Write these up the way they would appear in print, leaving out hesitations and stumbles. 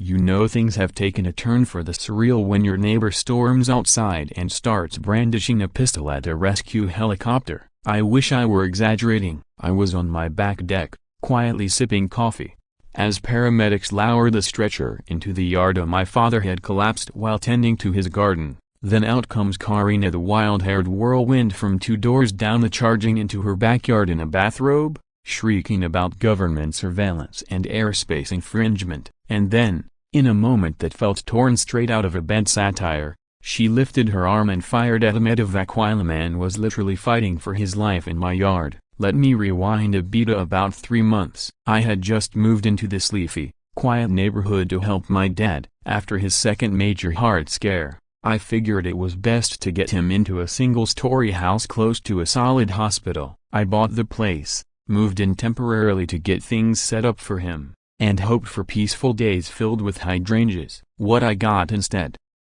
You know things have taken a turn for the surreal when your neighbor storms outside and starts brandishing a pistol at a rescue helicopter. I wish I were exaggerating. I was on my back deck, quietly sipping coffee, as paramedics lowered the stretcher into the yard. My father had collapsed while tending to his garden. Then out comes Karina, the wild-haired whirlwind from 2 doors down, charging into her backyard in a bathrobe, shrieking about government surveillance and airspace infringement. And then, in a moment that felt torn straight out of a bad satire, she lifted her arm and fired at a medevac while a man was literally fighting for his life in my yard. Let me rewind a bit. About 3 months. I had just moved into this leafy, quiet neighborhood to help my dad, after his second major heart scare. I figured it was best to get him into a single-story house close to a solid hospital. I bought the place, moved in temporarily to get things set up for him, and hoped for peaceful days filled with hydrangeas. What I got instead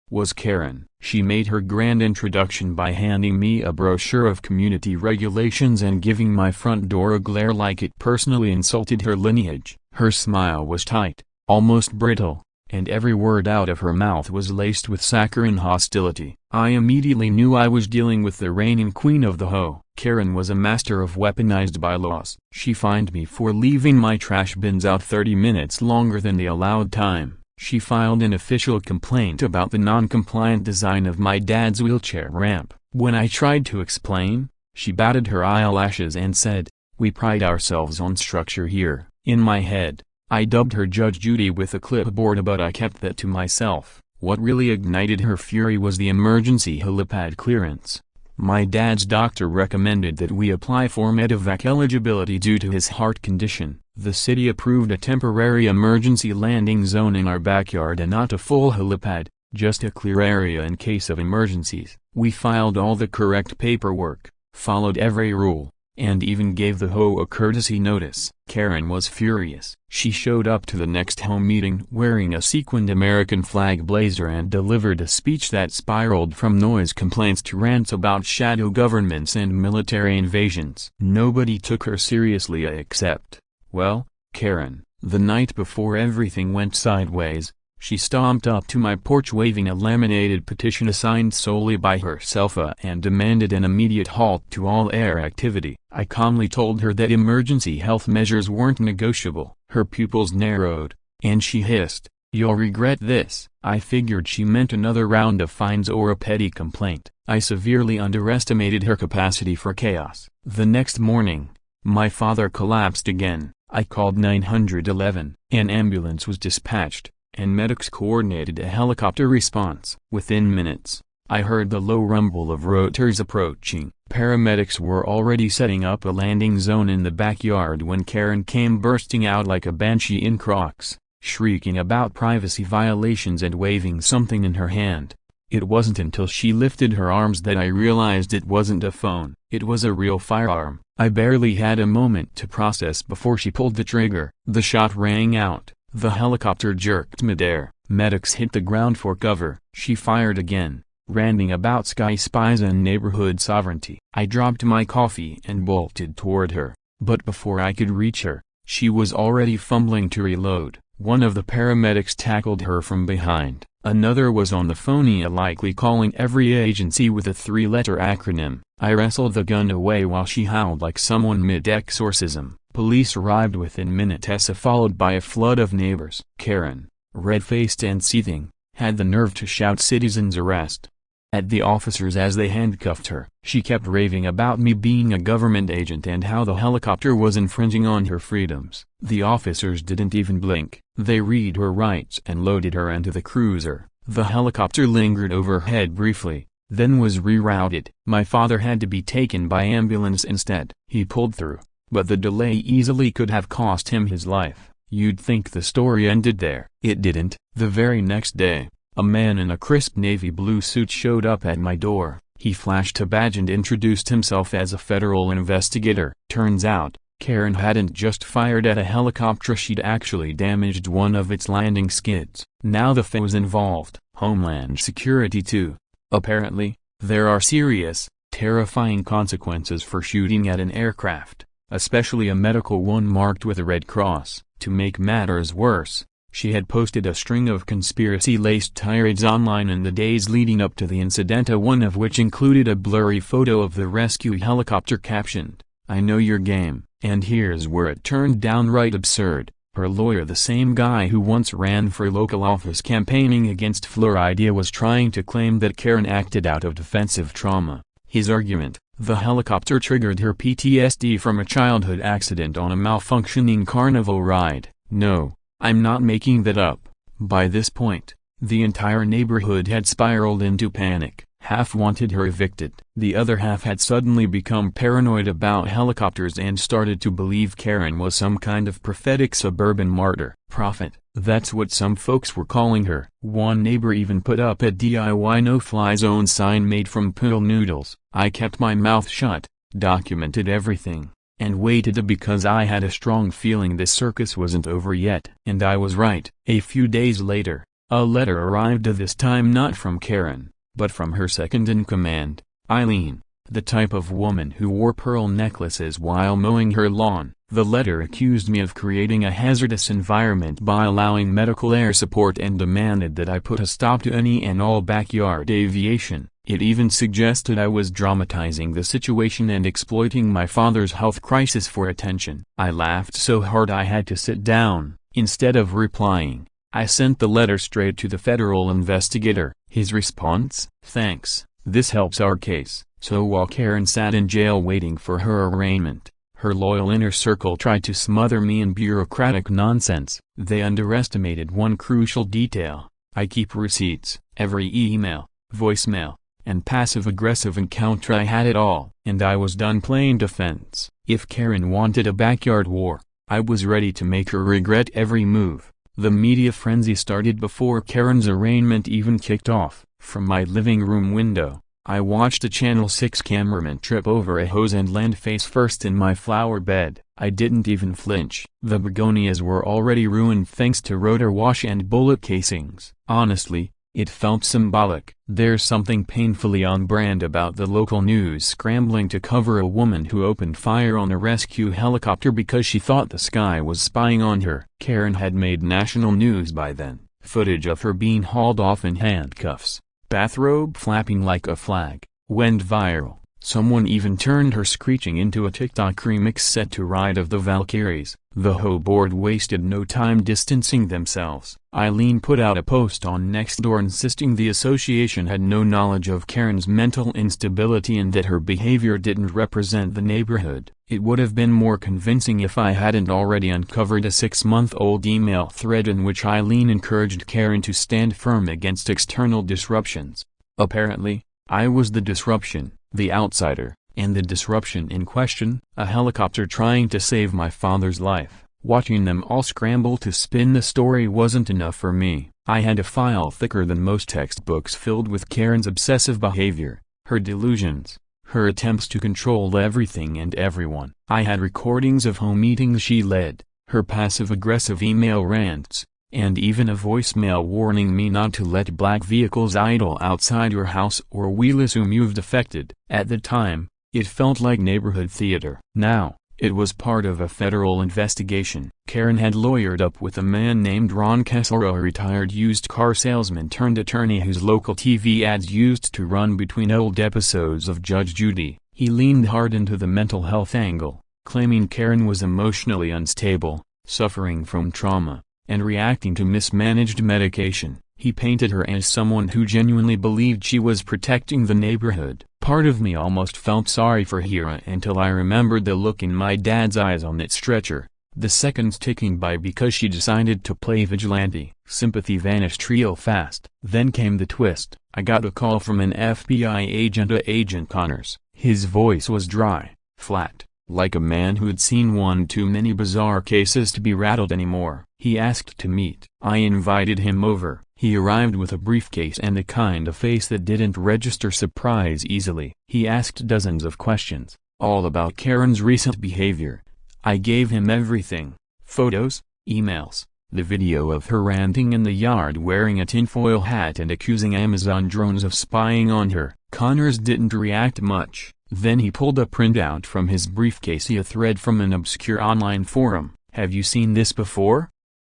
was Karen. She made her grand introduction by handing me a brochure of community regulations and giving my front door a glare like it personally insulted her lineage. Her smile was tight, almost brittle, and every word out of her mouth was laced with saccharine hostility. I immediately knew I was dealing with the reigning queen of the hoe. Karen was a master of weaponized bylaws. She fined me for leaving my trash bins out 30 minutes longer than the allowed time. She filed an official complaint about the non-compliant design of my dad's wheelchair ramp. When I tried to explain, she batted her eyelashes and said, "We pride ourselves on structure here." In my head, I dubbed her Judge Judy with a clipboard, but I kept that to myself. What really ignited her fury was the emergency helipad clearance. My dad's doctor recommended that we apply for medevac eligibility due to his heart condition. The city approved a temporary emergency landing zone in our backyard and not a full helipad, just a clear area in case of emergencies. We filed all the correct paperwork, followed every rule, and even gave the hoe a courtesy notice. Karen was furious. She showed up to the next home meeting wearing a sequined American flag blazer and delivered a speech that spiraled from noise complaints to rants about shadow governments and military invasions. Nobody took her seriously except, well, Karen. The night before everything went sideways, she stomped up to my porch waving a laminated petition signed solely by herself and demanded an immediate halt to all air activity. I calmly told her that emergency health measures weren't negotiable. Her pupils narrowed, and she hissed, "You'll regret this." I figured she meant another round of fines or a petty complaint. I severely underestimated her capacity for chaos. The next morning, my father collapsed again. I called 911. An ambulance was dispatched, and medics coordinated a helicopter response. Within minutes, I heard the low rumble of rotors approaching. Paramedics were already setting up a landing zone in the backyard when Karen came bursting out like a banshee in Crocs, shrieking about privacy violations and waving something in her hand. It wasn't until she lifted her arms that I realized it wasn't a phone. It was a real firearm. I barely had a moment to process before she pulled the trigger. The shot rang out. The helicopter jerked midair. Medics hit the ground for cover. She fired again, ranting about sky spies and neighborhood sovereignty. I dropped my coffee and bolted toward her, but before I could reach her, she was already fumbling to reload. One of the paramedics tackled her from behind. Another was on the phone, likely calling every agency with a 3-letter acronym. I wrestled the gun away while she howled like someone mid-exorcism. Police arrived within minutes, followed by a flood of neighbors. Karen, red-faced and seething, had the nerve to shout "Citizens arrest!" at the officers as they handcuffed her. She kept raving about me being a government agent and how the helicopter was infringing on her freedoms. The officers didn't even blink. They read her rights and loaded her into the cruiser. The helicopter lingered overhead briefly, then was rerouted. My father had to be taken by ambulance instead. He pulled through, but the delay easily could have cost him his life. You'd think the story ended there. It didn't. The very next day, a man in a crisp navy blue suit showed up at my door. He flashed a badge and introduced himself as a federal investigator. Turns out, Karen hadn't just fired at a helicopter, she'd actually damaged one of its landing skids. Now the FA was involved. Homeland Security too. Apparently, there are serious, terrifying consequences for shooting at an aircraft, especially a medical one marked with a red cross. To make matters worse, She had posted a string of conspiracy-laced tirades online in the days leading up to the incident, one of which included a blurry photo of the rescue helicopter captioned, "I know your game." And here's where it turned downright absurd. Her lawyer, the same guy who once ran for local office campaigning against fluoride, was trying to claim that Karen acted out of defensive trauma. His argument: the helicopter triggered her PTSD from a childhood accident on a malfunctioning carnival ride. No, I'm not making that up. By this point, the entire neighborhood had spiraled into panic. Half wanted her evicted. The other half had suddenly become paranoid about helicopters and started to believe Karen was some kind of prophetic suburban martyr. Prophet, that's what some folks were calling her. One neighbor even put up a DIY no-fly zone sign made from pool noodles. I kept my mouth shut, documented everything, and waited because I had a strong feeling this circus wasn't over yet. And I was right. A few days later, a letter arrived, this time not from Karen, but from her second-in-command, Eileen, the type of woman who wore pearl necklaces while mowing her lawn. The letter accused me of creating a hazardous environment by allowing medical air support and demanded that I put a stop to any and all backyard aviation. It even suggested I was dramatizing the situation and exploiting my father's health crisis for attention. I laughed so hard I had to sit down. Instead of replying, I sent the letter straight to the federal investigator. His response: "Thanks, this helps our case." So while Karen sat in jail waiting for her arraignment, her loyal inner circle tried to smother me in bureaucratic nonsense. They underestimated one crucial detail. I keep receipts. Every email, voicemail, and passive-aggressive encounter, I had it all. And I was done playing defense. If Karen wanted a backyard war, I was ready to make her regret every move. The media frenzy started before Karen's arraignment even kicked off. From my living room window, I watched a Channel 6 cameraman trip over a hose and land face first in my flower bed. I didn't even flinch. The begonias were already ruined thanks to rotor wash and bullet casings. Honestly, it felt symbolic. There's something painfully on brand about the local news scrambling to cover a woman who opened fire on a rescue helicopter because she thought the sky was spying on her. Karen had made national news by then. Footage of her being hauled off in handcuffs, bathrobe flapping like a flag, went viral. Someone even turned her screeching into a TikTok remix set to Ride of the Valkyries. The whole board wasted no time distancing themselves. Eileen put out a post on Nextdoor insisting the association had no knowledge of Karen's mental instability and that her behavior didn't represent the neighborhood. It would have been more convincing if I hadn't already uncovered a 6-month-old email thread in which Eileen encouraged Karen to stand firm against external disruptions. Apparently, I was the disruption, the outsider, and the disruption in question, a helicopter trying to save my father's life. Watching them all scramble to spin the story wasn't enough for me. I had a file thicker than most textbooks filled with Karen's obsessive behavior, her delusions, her attempts to control everything and everyone. I had recordings of home meetings she led, her passive-aggressive email rants, and even a voicemail warning me not to let black vehicles idle outside your house or we'll assume you've defected. At the time, it felt like neighborhood theater. Now, it was part of a federal investigation. Karen had lawyered up with a man named Ron Kessler, a retired used car salesman turned attorney whose local TV ads used to run between old episodes of Judge Judy. He leaned hard into the mental health angle, claiming Karen was emotionally unstable, suffering from trauma, and reacting to mismanaged medication. He painted her as someone who genuinely believed she was protecting the neighborhood. Part of me almost felt sorry for Hira until I remembered the look in my dad's eyes on that stretcher, the seconds ticking by because she decided to play vigilante. Sympathy vanished real fast. Then came the twist. I got a call from an FBI agent, Agent Connors. His voice was dry, flat, like a man who'd seen one too many bizarre cases to be rattled anymore. He asked to meet. I invited him over. He arrived with a briefcase and the kind of face that didn't register surprise easily. He asked dozens of questions, all about Karen's recent behavior. I gave him everything: photos, emails, the video of her ranting in the yard wearing a tinfoil hat and accusing Amazon drones of spying on her. Connors didn't react much. Then he pulled a printout from his briefcase, a thread from an obscure online forum. "Have you seen this before?"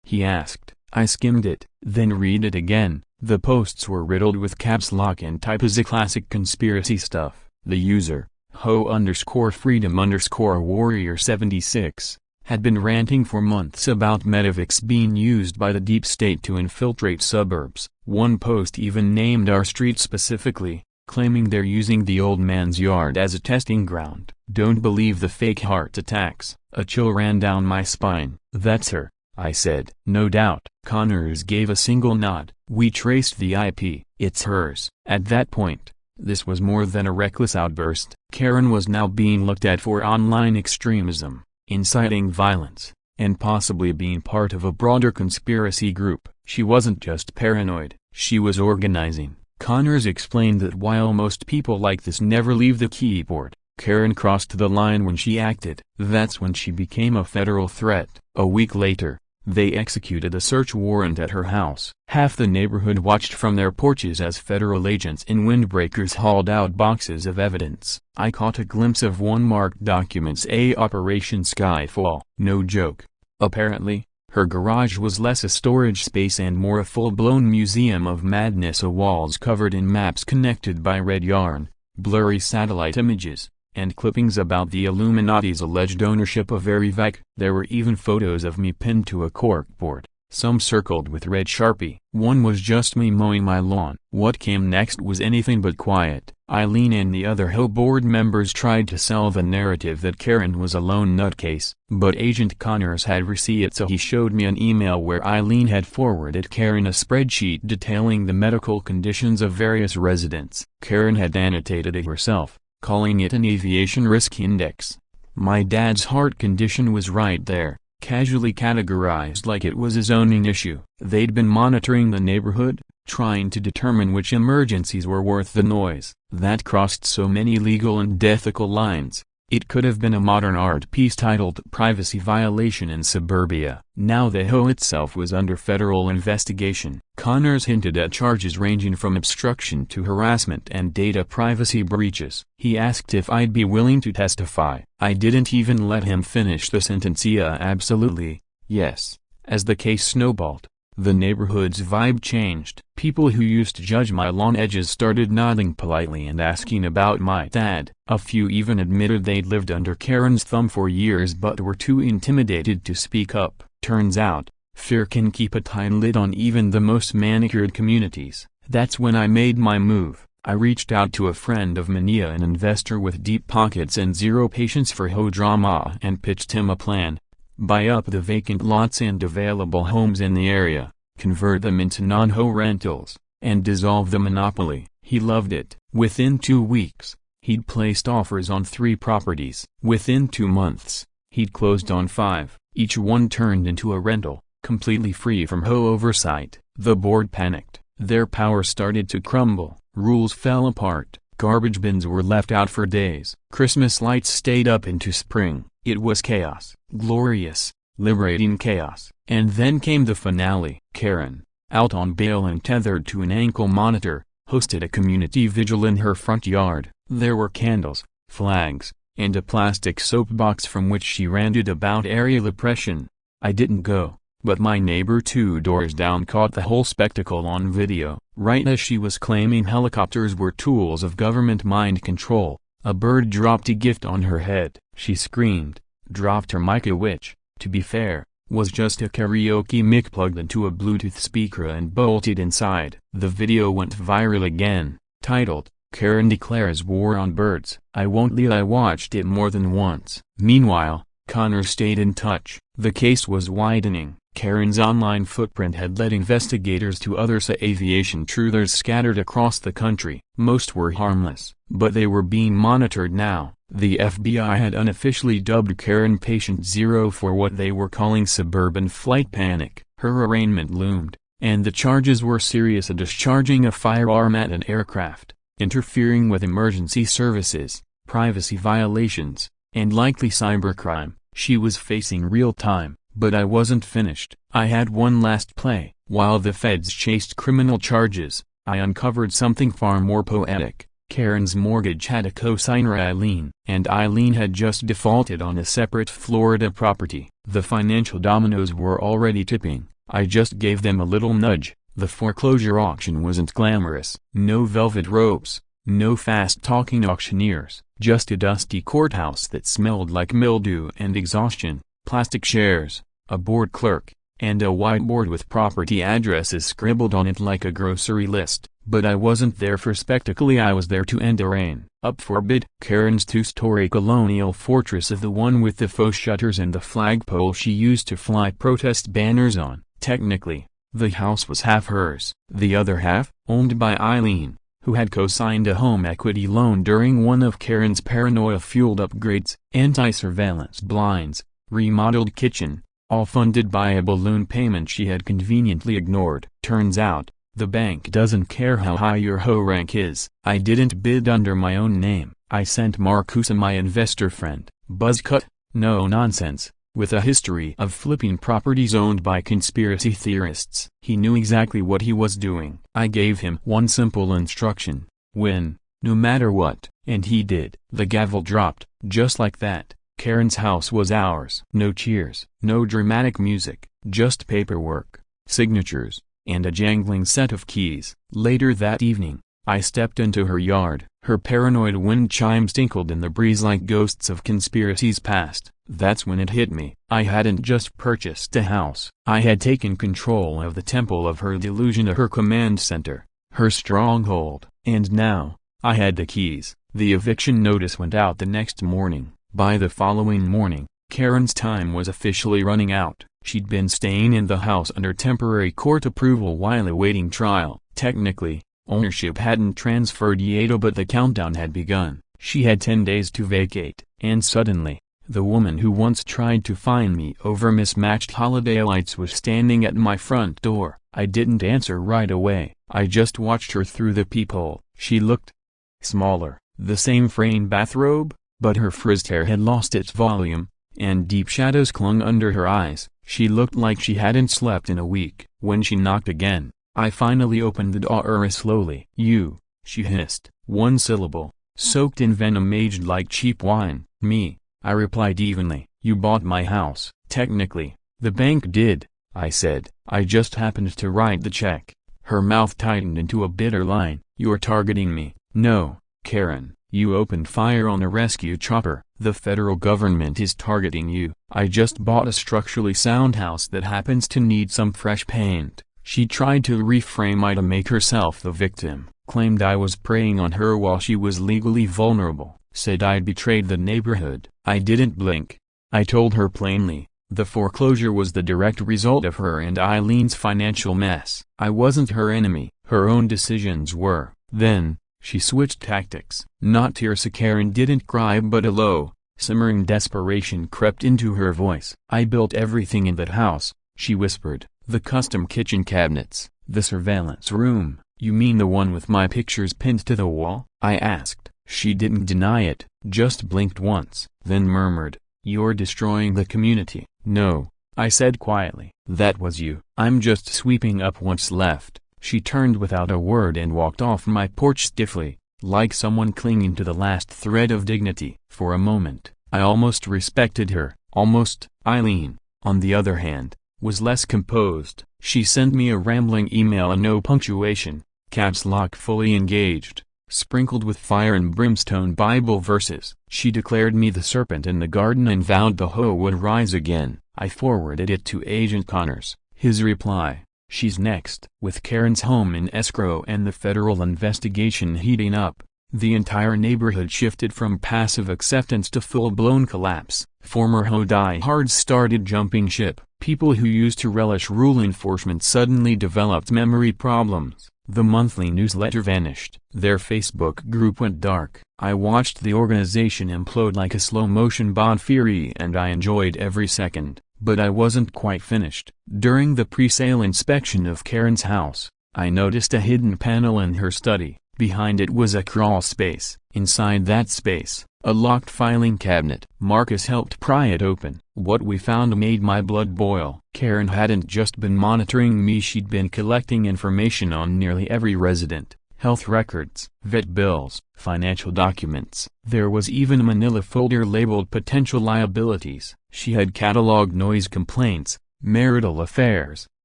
he asked. I skimmed it, then read it again. The posts were riddled with caps lock and typos, classic conspiracy stuff. The user, ho_freedom_warrior76, had been ranting for months about Metafics being used by the deep state to infiltrate suburbs. One post even named our street specifically, claiming they're using the old man's yard as a testing ground. Don't believe the fake heart attacks. A chill ran down my spine. That's her, I said. No doubt. Connors gave a single nod. We traced the IP. It's hers. At that point, this was more than a reckless outburst. Karen was now being looked at for online extremism, inciting violence, and possibly being part of a broader conspiracy group. She wasn't just paranoid, she was organizing. Connors explained that while most people like this never leave the keyboard, Karen crossed the line when she acted. That's when she became a federal threat. A week later, they executed a search warrant at her house. Half the neighborhood watched from their porches as federal agents in windbreakers hauled out boxes of evidence. I caught a glimpse of one marked documents, a Operation Skyfall. No joke. Apparently, her garage was less a storage space and more a full-blown museum of madness. Walls covered in maps connected by red yarn, blurry satellite images, and clippings about the Illuminati's alleged ownership of Verivac. There were even photos of me pinned to a corkboard, some circled with red Sharpie. One was just me mowing my lawn. What came next was anything but quiet. Eileen and the other Ho board members tried to sell the narrative that Karen was a lone nutcase, but Agent Connors had receipts, so he showed me an email where Eileen had forwarded Karen a spreadsheet detailing the medical conditions of various residents. Karen had annotated it herself, calling it an aviation risk index. My dad's heart condition was right there, casually categorized like it was a zoning issue. They'd been monitoring the neighborhood, trying to determine which emergencies were worth the noise. That crossed so many legal and ethical lines. It could have been a modern art piece titled Privacy Violation in Suburbia. Now the Ho itself was under federal investigation. Connors hinted at charges ranging from obstruction to harassment and data privacy breaches. He asked if I'd be willing to testify. I didn't even let him finish the sentence. Yeah, absolutely, yes. As the case snowballed, the neighborhood's vibe changed. People who used to judge my lawn edges started nodding politely and asking about my dad. A few even admitted they'd lived under Karen's thumb for years but were too intimidated to speak up. Turns out, fear can keep a tight lid on even the most manicured communities. That's when I made my move. I reached out to a friend of Mania, an investor with deep pockets and zero patience for Ho drama, and pitched him a plan. Buy up the vacant lots and available homes in the area, convert them into non-Ho rentals, and dissolve the monopoly. He loved it. Within 2 weeks, he'd placed offers on 3 properties. Within 2 months, he'd closed on 5, each one turned into a rental, completely free from Ho oversight. The board panicked. Their power started to crumble, rules fell apart, garbage bins were left out for days. Christmas lights stayed up into spring. It was chaos. Glorious, liberating chaos. And then came the finale. Karen, out on bail and tethered to an ankle monitor, hosted a community vigil in her front yard. There were candles, flags, and a plastic soapbox from which she ranted about aerial oppression. I didn't go, but my neighbor 2 doors down caught the whole spectacle on video. Right as she was claiming helicopters were tools of government mind control, a bird dropped a gift on her head. She screamed, dropped her mic, which, to be fair, was just a karaoke mic plugged into a Bluetooth speaker and bolted inside. The video went viral again, titled, Karen Declares War on Birds. I won't lie, I watched it more than once. Meanwhile, Connors stayed in touch. The case was widening. Karen's online footprint had led investigators to other aviation truthers scattered across the country. Most were harmless, but they were being monitored now. The FBI had unofficially dubbed Karen Patient Zero for what they were calling suburban flight panic. Her arraignment loomed, and the charges were serious: discharging a firearm at an aircraft, interfering with emergency services, privacy violations, and likely cybercrime. She was facing real time. But I wasn't finished. I had one last play. While the feds chased criminal charges, I uncovered something far more poetic. Karen's mortgage had a co-signer, Eileen, and Eileen had just defaulted on a separate Florida property. The financial dominoes were already tipping. I just gave them a little nudge. The foreclosure auction wasn't glamorous. No velvet ropes, no fast-talking auctioneers, just a dusty courthouse that smelled like mildew and exhaustion, plastic chairs, a bored clerk, and a whiteboard with property addresses scribbled on it like a grocery list. But I wasn't there for spectacle, I was there to end a reign. Up for bid, Karen's two-story colonial fortress, of the one with the faux shutters and the flagpole she used to fly protest banners on. Technically, the house was half hers. The other half, owned by Eileen, who had co-signed a home equity loan during one of Karen's paranoia-fueled upgrades, anti-surveillance blinds, remodeled kitchen, all funded by a balloon payment she had conveniently ignored. Turns out, the bank doesn't care how high your hoe rank is. I didn't bid under my own name. I sent Marcusa, my investor friend, buzzcut, no nonsense, with a history of flipping properties owned by conspiracy theorists. He knew exactly what he was doing. I gave him one simple instruction: win, no matter what, and he did. The gavel dropped, just like that. Karen's house was ours. No cheers, no dramatic music, just paperwork, signatures, and a jangling set of keys. Later that evening, I stepped into her yard. Her paranoid wind chimes tinkled in the breeze like ghosts of conspiracies past. That's when it hit me. I hadn't just purchased a house. I had taken control of the temple of her delusion, of her command center, her stronghold. And now, I had the keys. The eviction notice went out the next morning. By the following morning, Karen's time was officially running out. She'd been staying in the house under temporary court approval while awaiting trial. Technically, ownership hadn't transferred yet, but the countdown had begun. She had 10 days to vacate. And suddenly, the woman who once tried to find me over mismatched holiday lights was standing at my front door. I didn't answer right away. I just watched her through the peephole. She looked smaller, the same fraying bathrobe, but her frizzed hair had lost its volume, and deep shadows clung under her eyes. She looked like she hadn't slept in a week. When she knocked again, I finally opened the door slowly. "You," she hissed. One syllable, soaked in venom, aged like cheap wine. "Me," I replied evenly. "You bought my house." "Technically, the bank did," I said. "I just happened to write the check." Her mouth tightened into a bitter line. "You're targeting me." "No, Karen. You opened fire on a rescue chopper. The federal government is targeting you." "I just bought a structurally sound house that happens to need some fresh paint." She tried to reframe it to make herself the victim, claimed I was preying on her while she was legally vulnerable, said I'd betrayed the neighborhood. I didn't blink. I told her plainly, the foreclosure was the direct result of her and Eileen's financial mess. I wasn't her enemy, her own decisions were. Then, she switched tactics. Not tears. Karen didn't cry, but a low, simmering desperation crept into her voice. "I built everything in that house," she whispered. "The custom kitchen cabinets, the surveillance room." "You mean the one with my pictures pinned to the wall?" I asked. She didn't deny it, just blinked once, then murmured, "You're destroying the community." "No," I said quietly. "That was you. I'm just sweeping up what's left." She turned without a word and walked off my porch stiffly, like someone clinging to the last thread of dignity. For a moment, I almost respected her, almost. Eileen, on the other hand, was less composed. She sent me a rambling email, and no punctuation, caps lock fully engaged, sprinkled with fire and brimstone Bible verses. She declared me the serpent in the garden and vowed the hoe would rise again. I forwarded it to Agent Connors. His reply: "She's next." With Karen's home in escrow and the federal investigation heating up, the entire neighborhood shifted from passive acceptance to full-blown collapse. Former hoe diehards started jumping ship. People who used to relish rule enforcement suddenly developed memory problems. The monthly newsletter vanished. Their Facebook group went dark. I watched the organization implode like a slow-motion Bonfire, and I enjoyed every second. But I wasn't quite finished. During the pre-sale inspection of Karen's house, I noticed a hidden panel in her study. Behind it was a crawl space. Inside that space, a locked filing cabinet. Marcus helped pry it open. What we found made my blood boil. Karen hadn't just been monitoring me, she'd been collecting information on nearly every resident. Health records, vet bills, financial documents. There was even a manila folder labeled potential liabilities. She had cataloged noise complaints, marital affairs,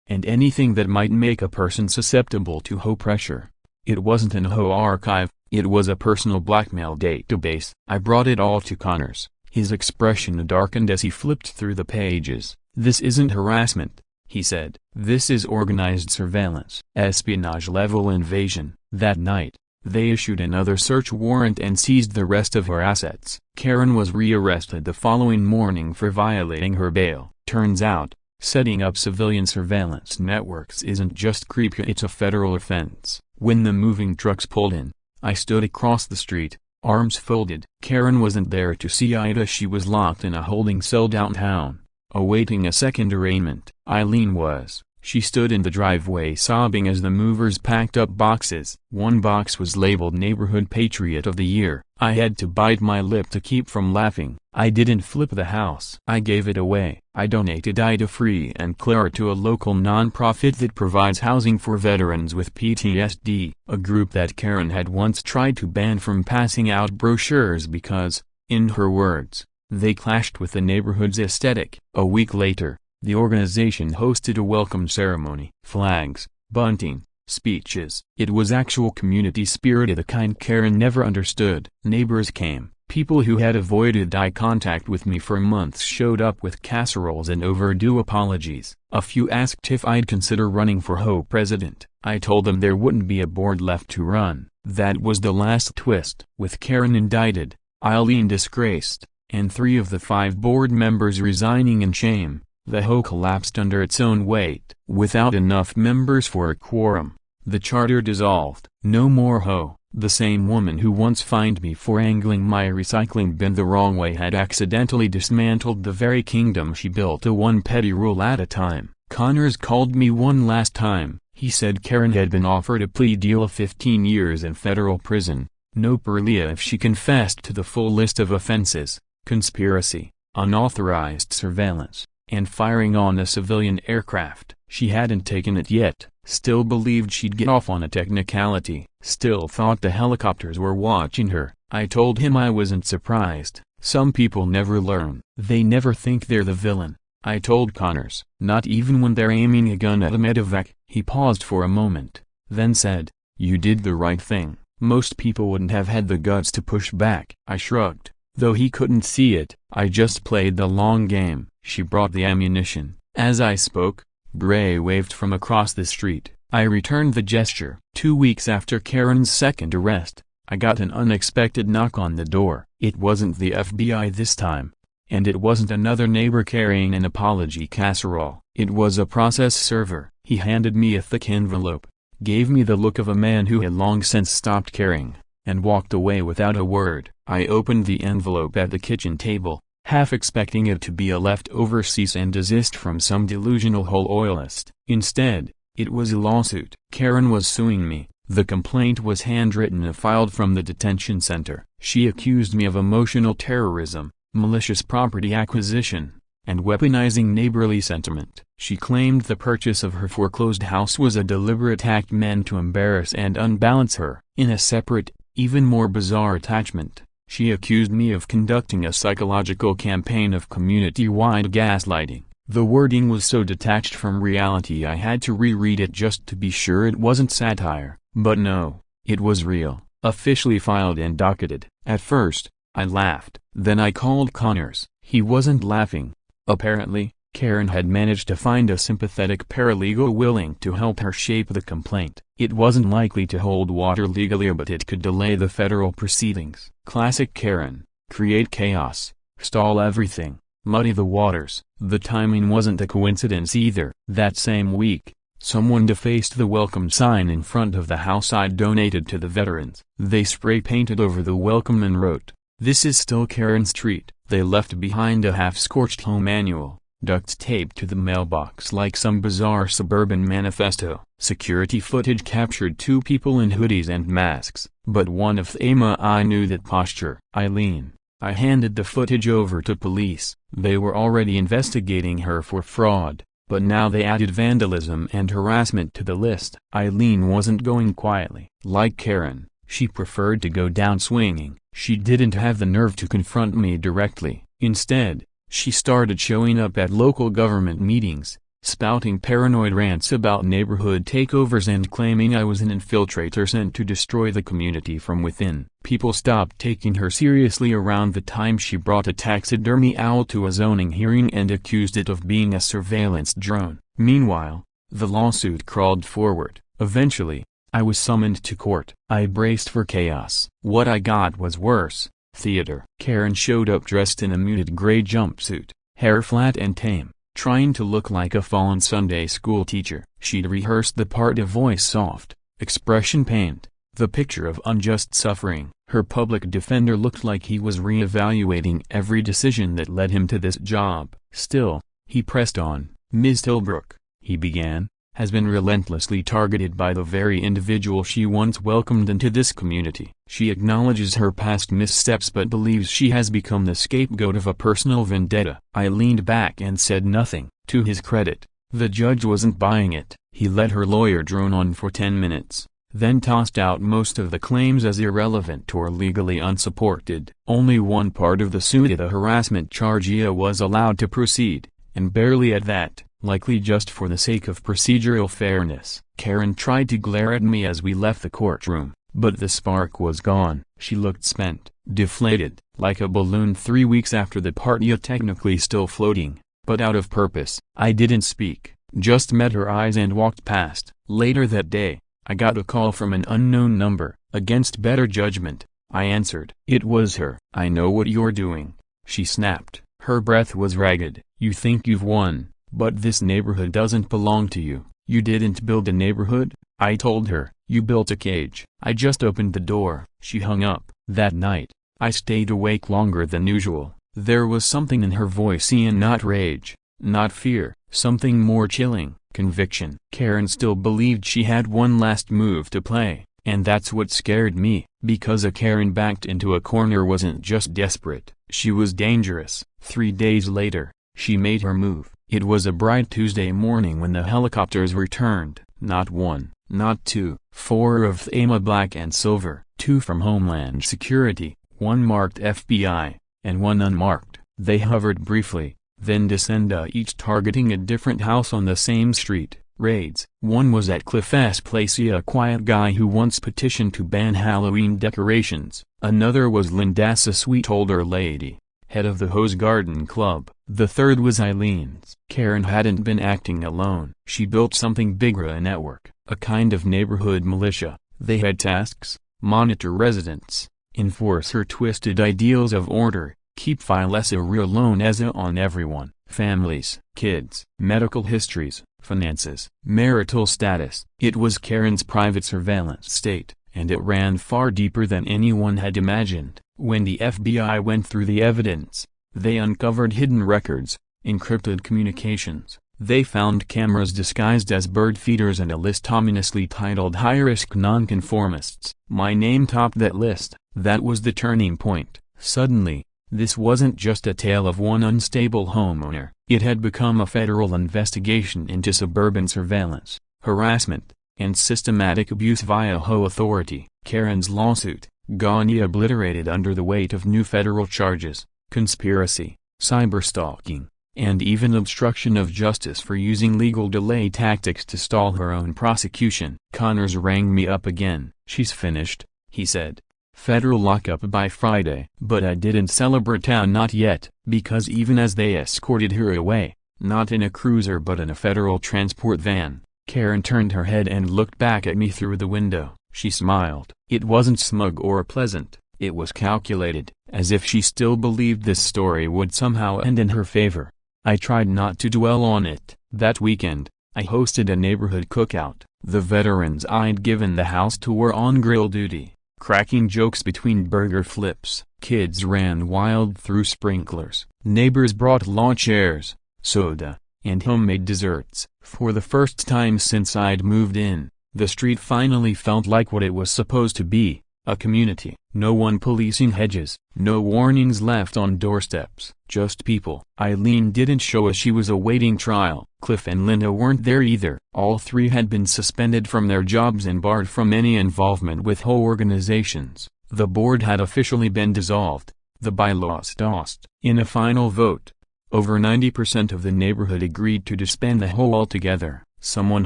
and anything that might make a person susceptible to Ho pressure. It wasn't an Ho archive, it was a personal blackmail database. I brought it all to Connors. His expression darkened as he flipped through the pages. "This isn't harassment," he said. "This is organized surveillance. Espionage-level invasion." That night, they issued another search warrant and seized the rest of her assets. Karen was rearrested the following morning for violating her bail. Turns out, setting up civilian surveillance networks isn't just creepy, it's a federal offense. When the moving trucks pulled in, I stood across the street, arms folded. Karen wasn't there to see Ida. She was locked in a holding cell downtown, awaiting a second arraignment. Eileen was. She stood in the driveway sobbing as the movers packed up boxes. One box was labeled Neighborhood Patriot of the Year. I had to bite my lip to keep from laughing. I didn't flip the house. I gave it away. I donated Ida free and clear to a local non-profit that provides housing for veterans with PTSD, a group that Karen had once tried to ban from passing out brochures because, in her words, they clashed with the neighborhood's aesthetic. A week later, the organization hosted a welcome ceremony. Flags, bunting, speeches. It was actual community spirit, the kind Karen never understood. Neighbors came. People who had avoided eye contact with me for months showed up with casseroles and overdue apologies. A few asked if I'd consider running for Ho president. I told them there wouldn't be a board left to run. That was the last twist. With Karen indicted, Eileen disgraced, and 3 of the 5 board members resigning in shame, the Ho collapsed under its own weight. Without enough members for a quorum, the charter dissolved. No more Ho. The same woman who once fined me for angling my recycling bin the wrong way had accidentally dismantled the very kingdom she built, a one petty rule at a time. Connors called me one last time. He said Karen had been offered a plea deal of 15 years in federal prison, no parlea if she confessed to the full list of offenses: conspiracy, unauthorized surveillance, and firing on a civilian aircraft. She hadn't taken it yet, still believed she'd get off on a technicality, still thought the helicopters were watching her. I told him I wasn't surprised. Some people never learn. They never think they're the villain. I told Connors, not even when they're aiming a gun at a medevac. He paused for a moment, then said, "You did the right thing. Most people wouldn't have had the guts to push back." I shrugged, though he couldn't see it. "I just played the long game." She brought the ammunition. As I spoke, Bray waved from across the street. I returned the gesture. 2 weeks after Karen's second arrest, I got an unexpected knock on the door. It wasn't the FBI this time, and it wasn't another neighbor carrying an apology casserole. It was a process server. He handed me a thick envelope, gave me the look of a man who had long since stopped caring, and walked away without a word. I opened the envelope at the kitchen table, half expecting it to be a leftover cease and desist from some delusional Ho loyalist. Instead, it was a lawsuit. Karen was suing me. The complaint was handwritten and filed from the detention center. She accused me of emotional terrorism, malicious property acquisition, and weaponizing neighborly sentiment. She claimed the purchase of her foreclosed house was a deliberate act meant to embarrass and unbalance her. In a separate, even more bizarre attachment, she accused me of conducting a psychological campaign of community-wide gaslighting. The wording was so detached from reality I had to reread it just to be sure it wasn't satire. But no, it was real. Officially filed and docketed. At first, I laughed. Then I called Connors. He wasn't laughing. Apparently, Karen had managed to find a sympathetic paralegal willing to help her shape the complaint. It wasn't likely to hold water legally, but it could delay the federal proceedings. Classic Karen: create chaos, stall everything, muddy the waters. The timing wasn't a coincidence either. That same week, someone defaced the welcome sign in front of the house I'd donated to the veterans. They spray-painted over the welcome and wrote, "This is still Karen Street." They left behind a half-scorched home manual, duct taped to the mailbox like some bizarre suburban manifesto. Security footage captured 2 people in hoodies and masks, but one of them I knew that posture. Eileen. I handed the footage over to police. They were already investigating her for fraud, but now they added vandalism and harassment to the list. Eileen wasn't going quietly. Like Karen, she preferred to go down swinging. She didn't have the nerve to confront me directly. Instead, she started showing up at local government meetings, spouting paranoid rants about neighborhood takeovers and claiming I was an infiltrator sent to destroy the community from within. People stopped taking her seriously around the time she brought a taxidermy owl to a zoning hearing and accused it of being a surveillance drone. Meanwhile, the lawsuit crawled forward. Eventually, I was summoned to court. I braced for chaos. What I got was worse. Theater. Karen showed up dressed in a muted gray jumpsuit, hair flat and tame, trying to look like a fallen Sunday school teacher. She'd rehearsed the part, a voice soft, expression pained, the picture of unjust suffering. Her public defender looked like he was re-evaluating every decision that led him to this job. Still, he pressed on. "Ms. Tilbrook," he began, "has been relentlessly targeted by the very individual she once welcomed into this community. She acknowledges her past missteps but believes she has become the scapegoat of a personal vendetta." I leaned back and said nothing. To his credit, the judge wasn't buying it. He let her lawyer drone on for 10 minutes, then tossed out most of the claims as irrelevant or legally unsupported. Only one part of the suit, the harassment charge, was allowed to proceed, and barely at that, likely just for the sake of procedural fairness. Karen tried to glare at me as we left the courtroom, but the spark was gone. She looked spent, deflated, like a balloon 3 weeks after the party, technically still floating, but out of purpose. I didn't speak, just met her eyes and walked past. Later that day, I got a call from an unknown number. Against better judgment, I answered. It was her. "I know what you're doing," she snapped. Her breath was ragged. "You think you've won, but this neighborhood doesn't belong to you." "You didn't build a neighborhood," I told her. "You built a cage." "I just opened the door." She hung up. That night, I stayed awake longer than usual. There was something in her voice, not rage, not fear, something more chilling, conviction. Karen still believed she had one last move to play, and that's what scared me, because a Karen backed into a corner wasn't just desperate, she was dangerous. 3 days later, she made her move. It was a bright Tuesday morning when the helicopters returned. Not one, not two, 4 of them black and silver, 2 from Homeland Security, 1 marked FBI, and 1 unmarked. They hovered briefly, then descended, each targeting a different house on the same street. Raids. One was at Cliff S. Place, a quiet guy who once petitioned to ban Halloween decorations. Another was Linda's, a sweet older lady, head of the Hose Garden Club. The third was Eileen's. Karen hadn't been acting alone. She built something bigger, a network, a kind of neighborhood militia. They had tasks: monitor residents, enforce her twisted ideals of order, keep files real alone as on everyone, families, kids, medical histories, finances, marital status. It was Karen's private surveillance state, and it ran far deeper than anyone had imagined. When the FBI went through the evidence, they uncovered hidden records, encrypted communications. They found cameras disguised as bird feeders and a list ominously titled high-risk nonconformists. My name topped that list. That was the turning point. Suddenly, this wasn't just a tale of one unstable homeowner. It had become a federal investigation into suburban surveillance, harassment, and systematic abuse via Ho authority. Karen's lawsuit, gone obliterated under the weight of new federal charges: conspiracy, cyberstalking, and even obstruction of justice for using legal delay tactics to stall her own prosecution. Connors rang me up again. "She's finished," he said. "Federal lockup by Friday." But I didn't celebrate, not yet, because even as they escorted her away, not in a cruiser but in a federal transport van, Karen turned her head and looked back at me through the window. She smiled. It wasn't smug or pleasant, it was calculated, as if she still believed this story would somehow end in her favor. I tried not to dwell on it. That weekend, I hosted a neighborhood cookout. The veterans I'd given the house to were on grill duty, cracking jokes between burger flips. Kids ran wild through sprinklers. Neighbors brought lawn chairs, soda, and homemade desserts. For the first time since I'd moved in, the street finally felt like what it was supposed to be, a community. No one policing hedges, no warnings left on doorsteps, just people. Eileen didn't show as she was awaiting trial. Cliff and Linda weren't there either. All 3 had been suspended from their jobs and barred from any involvement with Ho organizations. The board had officially been dissolved, the bylaws tossed. In a final vote, Over 90% of the neighborhood agreed to disband the hoe altogether. Someone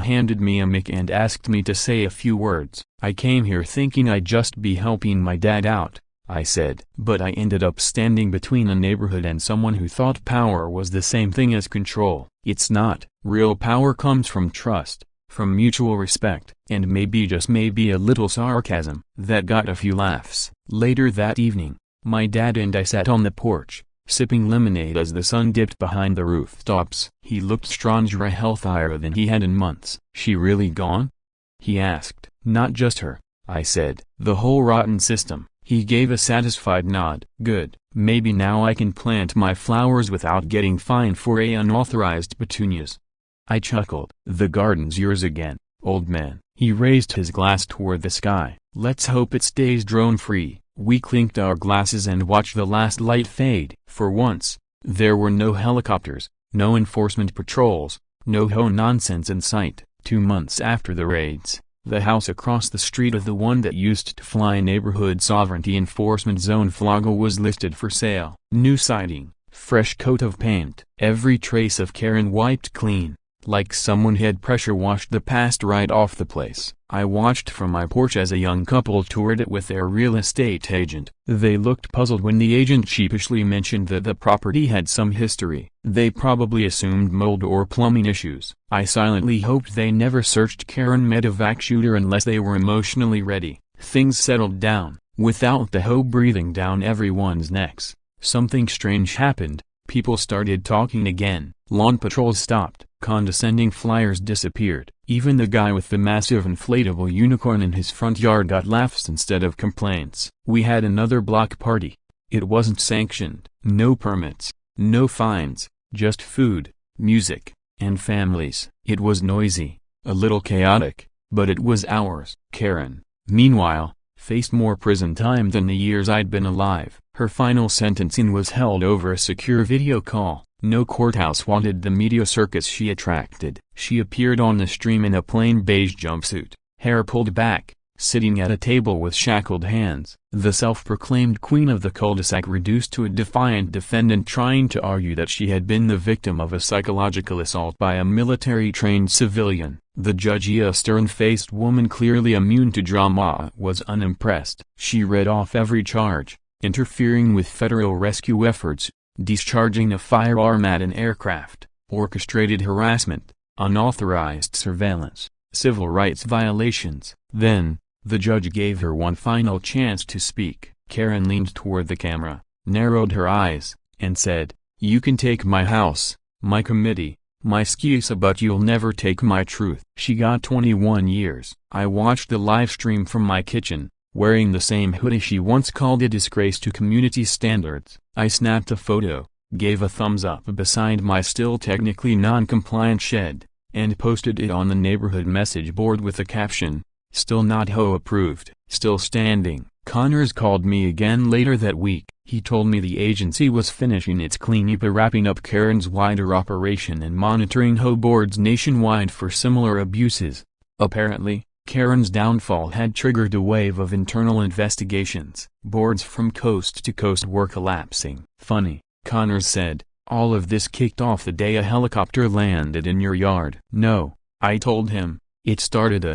handed me a mic and asked me to say a few words. I came here thinking I'd just be helping my dad out, I said. But I ended up standing between the neighborhood and someone who thought power was the same thing as control. It's not. Real power comes from trust, from mutual respect, and maybe just maybe a little sarcasm. That got a few laughs. Later that evening, my dad and I sat on the porch, sipping lemonade as the sun dipped behind the rooftops. He looked stronger, healthier than he had in months. She really gone? He asked. Not just her, I said. The whole rotten system. He gave a satisfied nod. Good. Maybe now I can plant my flowers without getting fined for unauthorized petunias. I chuckled. The garden's yours again, old man. He raised his glass toward the sky. Let's hope it stays drone-free. We clinked our glasses and watched the last light fade. For once, there were no helicopters, no enforcement patrols, no hoe nonsense in sight. 2 months after the raids, the house across the street of the one that used to fly Neighborhood Sovereignty Enforcement Zone flagel was listed for sale. New siding, fresh coat of paint, every trace of Karen wiped clean, like someone had pressure washed the past right off the place. I watched from my porch as a young couple toured it with their real estate agent. They looked puzzled when the agent sheepishly mentioned that the property had some history. They probably assumed mold or plumbing issues. I silently hoped they never searched Karen medevac shooter unless they were emotionally ready. Things settled down, without the hoe breathing down everyone's necks. Something strange happened. People started talking again. Lawn patrols stopped. Condescending flyers disappeared. Even the guy with the massive inflatable unicorn in his front yard got laughs instead of complaints. We had another block party. It wasn't sanctioned. No permits, no fines, just food, music, and families. It was noisy, a little chaotic, but it was ours. Karen, meanwhile, faced more prison time than the years I'd been alive. Her final sentencing was held over a secure video call. No courthouse wanted the media circus she attracted. She appeared on the stream in a plain beige jumpsuit, hair pulled back, sitting at a table with shackled hands. The self-proclaimed queen of the cul-de-sac reduced to a defiant defendant trying to argue that she had been the victim of a psychological assault by a military-trained civilian. The judge, a stern-faced woman clearly immune to drama, was unimpressed. She read off every charge: interfering with federal rescue efforts, discharging a firearm at an aircraft, orchestrated harassment, unauthorized surveillance, civil rights violations. Then, the judge gave her one final chance to speak. Karen leaned toward the camera, narrowed her eyes, and said, "You can take my house, my committee, my skis, but you'll never take my truth." She got 21 years. I watched the live stream from my kitchen, wearing the same hoodie she once called a disgrace to community standards. I snapped a photo, gave a thumbs up beside my still technically non-compliant shed, and posted it on the neighborhood message board with the caption, "Still not hoe approved, still standing." Connors called me again later that week. He told me the agency was finishing its cleanup, wrapping up Karen's wider operation and monitoring hoe boards nationwide for similar abuses. Apparently, Karen's downfall had triggered a wave of internal investigations. Boards from coast to coast were collapsing. Funny, Connors said, all of this kicked off the day a helicopter landed in your yard. No, I told him. It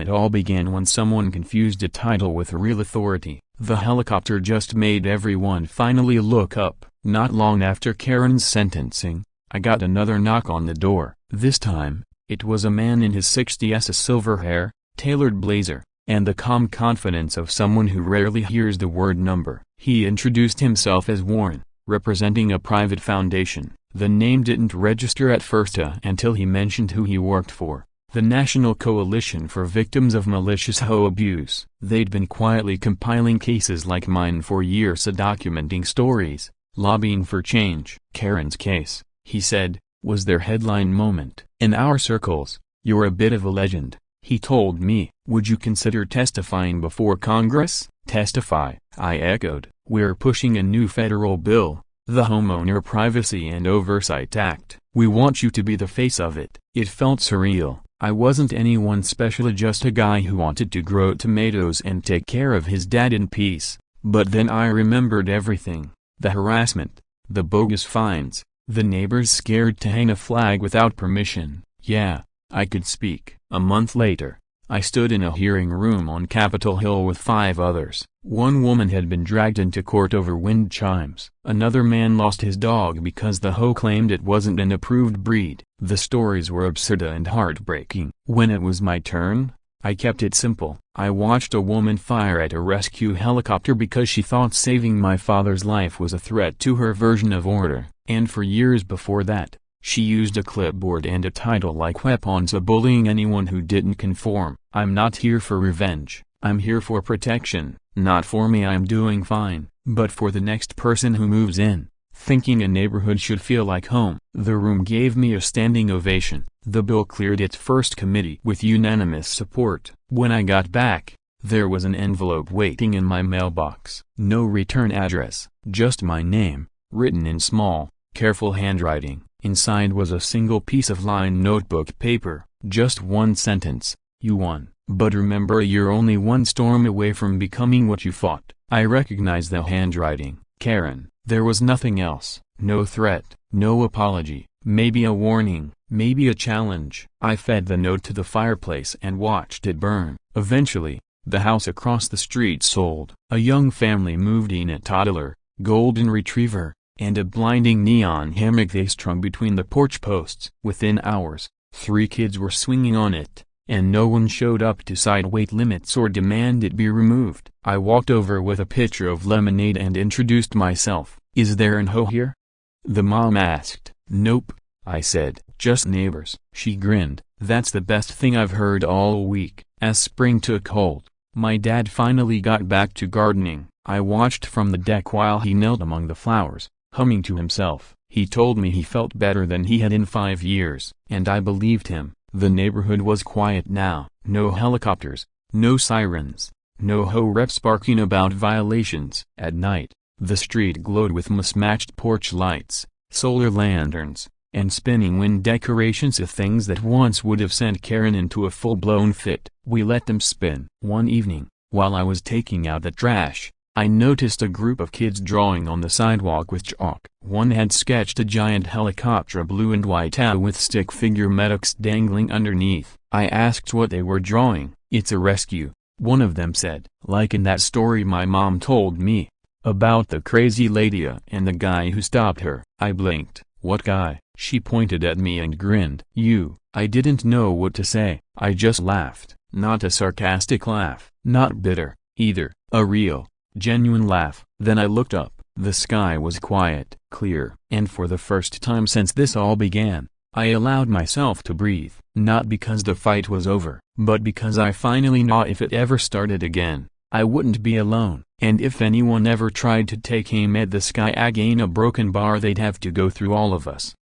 all began when someone confused a title with real authority. The helicopter just made everyone finally look up. Not long after Karen's sentencing, I got another knock on the door. This time, it was a man in his 60s, silver hair, tailored blazer, and the calm confidence of someone who rarely hears the word number. He introduced himself as Warren, representing a private foundation. The name didn't register at first until he mentioned who he worked for, the National Coalition for Victims of Malicious Hoe Abuse. They'd been quietly compiling cases like mine for years, documenting stories, lobbying for change. Karen's case, he said, was their headline moment. In our circles, you're a bit of a legend. He told me, would you consider testifying before Congress? Testify, I echoed. We're pushing a new federal bill, the Homeowner Privacy and Oversight Act. We want you to be the face of it. It felt surreal. I wasn't anyone special, just a guy who wanted to grow tomatoes and take care of his dad in peace. But then I remembered everything. The harassment, the bogus fines, The neighbors scared to hang a flag without permission. Yeah, I could speak. A month later, I stood in a hearing room on Capitol Hill with 5 others. One woman had been dragged into court over wind chimes. Another man lost his dog because the hoe claimed it wasn't an approved breed. The stories were absurd and heartbreaking. When it was my turn, I kept it simple. I watched a woman fire at a rescue helicopter because she thought saving my father's life was a threat to her version of order. And for years before that, she used a clipboard and a title like weapons of bullying anyone who didn't conform. I'm not here for revenge. I'm here for protection. Not for me, I'm doing fine, but for the next person who moves in, thinking a neighborhood should feel like home. The room gave me a standing ovation. The bill cleared its first committee with unanimous support. When I got back, there was an envelope waiting in my mailbox. No return address, just my name, written in small, careful handwriting. Inside was a single piece of lined notebook paper, just one sentence: "You won, but remember you're only one storm away from becoming what you fought." I recognized the handwriting. Karen. There was nothing else. No threat, no apology, maybe a warning, maybe a challenge. I fed the note to the fireplace and watched it burn. Eventually, the house across the street sold. A young family moved in, a toddler, golden retriever, and a blinding neon hammock they strung between the porch posts. Within hours, 3 kids were swinging on it, and no one showed up to cite weight limits or demand it be removed. I walked over with a pitcher of lemonade and introduced myself. "Is there an hoe here?" The mom asked. "Nope," I said, "just neighbors." She grinned. "That's the best thing I've heard all week." As spring took hold, my dad finally got back to gardening. I watched from the deck while he knelt among the flowers, humming to himself. He told me he felt better than he had in 5 years, and I believed him. The neighborhood was quiet now. No helicopters, no sirens, no hoe reps barking about violations. At night, the street glowed with mismatched porch lights, solar lanterns, and spinning wind decorations of things that once would have sent Karen into a full-blown fit. We let them spin. One evening, while I was taking out the trash, I noticed a group of kids drawing on the sidewalk with chalk. One had sketched a giant helicopter, blue and white, with stick figure medics dangling underneath. I asked what they were drawing. "It's a rescue," one of them said. "Like in that story my mom told me, about the crazy lady and the guy who stopped her." I blinked. "What guy?" She pointed at me and grinned. "You." I didn't know what to say. I just laughed. Not a sarcastic laugh, not bitter, either. A real, genuine laugh. Then I looked up. The sky was quiet, clear. And for the first time since this all began, I allowed myself to breathe. Not because the fight was over, but because I finally knew if it ever started again, I wouldn't be alone. And if anyone ever tried to take aim at the sky again, a broken bar, they'd have to go through all of us.